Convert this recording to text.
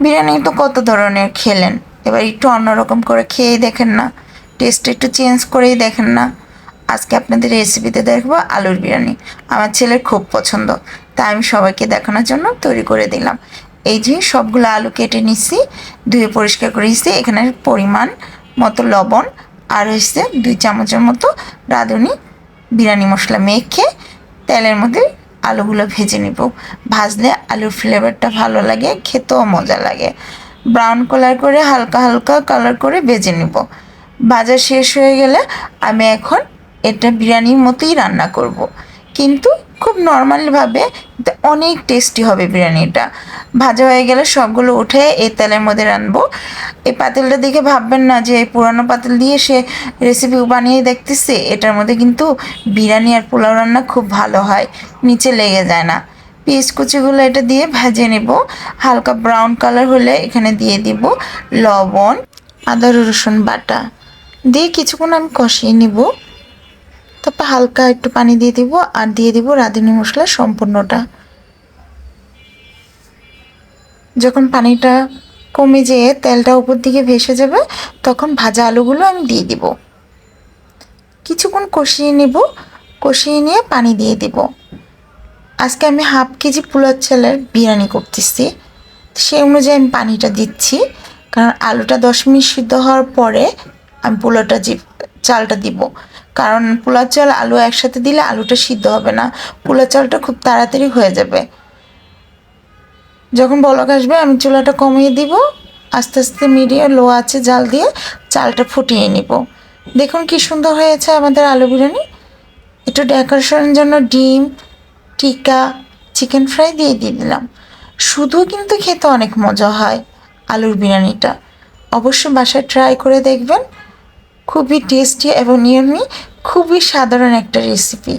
বিরিয়ানি তো কত ধরনের খেলেন, এবার একটু অন্যরকম করে খেয়েই দেখেন না, টেস্ট একটু চেঞ্জ করেই দেখেন না। আজকে আপনাদের রেসিপিতে দেখবো আলুর বিরিয়ানি। আমার ছেলের খুব পছন্দ, তাই আমি সবাইকে দেখানোর জন্য তৈরি করে দিলাম। এই যে সবগুলো আলু কেটে নিচ্ছি, ধুয়ে পরিষ্কার করে নিচ্ছি। এখানে পরিমাণ মতো লবণ আর হচ্ছে 2 চামচের মতো রাঁধুনি বিরিয়ানি মশলা মেখে তেলের মধ্যে আলুগুলো ভেজে নিব। ভাজলে আলুর ফ্লেভারটা ভালো লাগে, খেতেও মজা লাগে। ব্রাউন কালার করে হালকা হালকা কালার করে ভেজে নিব। ভাজা শেষ হয়ে গেলে আমি এখন এটা বিরিয়ানির মতোই রান্না করব, কিন্তু খুব নর্মালভাবে। অনেক টেস্টি হবে বিরিয়ানিটা। ভাজা হয়ে গেলে সবগুলো উঠে এই তেলের মধ্যে রানবো। এই পাতিলটা দেখে ভাববেন না যে এই পুরানো পাতিল দিয়ে সে রেসিপি বানিয়ে দেখতেছে। এটার মধ্যে কিন্তু বিরিয়ানি আর পোলাও রান্না খুব ভালো হয়, নিচে লেগে যায় না। পেঁয়াজ কুচিগুলো এটা দিয়ে ভেজে নেব। হালকা ব্রাউন কালার হলে এখানে দিয়ে দিব লবণ, আদা রসুন বাটা দিয়ে কিছুক্ষণ আমি কষিয়ে নিব। তারপর হালকা একটু পানি দিয়ে দিব আর দিয়ে দিব রাঁধুনি মশলা সম্পূর্ণটা। যখন পানিটা কমে যেয়ে তেলটা উপর দিকে ভেসে যাবে, তখন ভাজা আলুগুলো আমি দিয়ে দিব। কিছুক্ষণ কষিয়ে নেব, কষিয়ে নিয়ে পানি দিয়ে দিব। আজকে আমি হাফ কেজি পোলাও চালের বিরিয়ানি করতেছি, সেই অনুযায়ী আমি পানিটা দিচ্ছি। কারণ আলুটা 10 মিনিট সিদ্ধ হওয়ার পরে আমি পোলাওটা চালটা দিব। কারণ পোলাও চাল আলু একসাথে দিলে আলুটা সিদ্ধ হবে না, পোলাও চালটা খুব তাড়াতাড়ি হয়ে যাবে। যখন বলক আসবে আমি চুলাটা কমিয়ে দিব, আস্তে আস্তে মিডিয়াম লো আছে জাল দিয়ে চালটা ফুটিয়ে নিব। দেখুন কি সুন্দর হয়েছে আমাদের আলু বিরিয়ানি। একটু ডেকোরেশনের জন্য ডিম, টিকা, চিকেন ফ্রাই দিয়ে দিলাম। শুধু কিন্তু খেতে অনেক মজা হয় আলুর বিরিয়ানিটা। অবশ্যই বাসায় ট্রাই করে দেখবেন। খুবই টেস্টি এবং নিয়মি, খুবই সাধারণ একটা রেসিপি।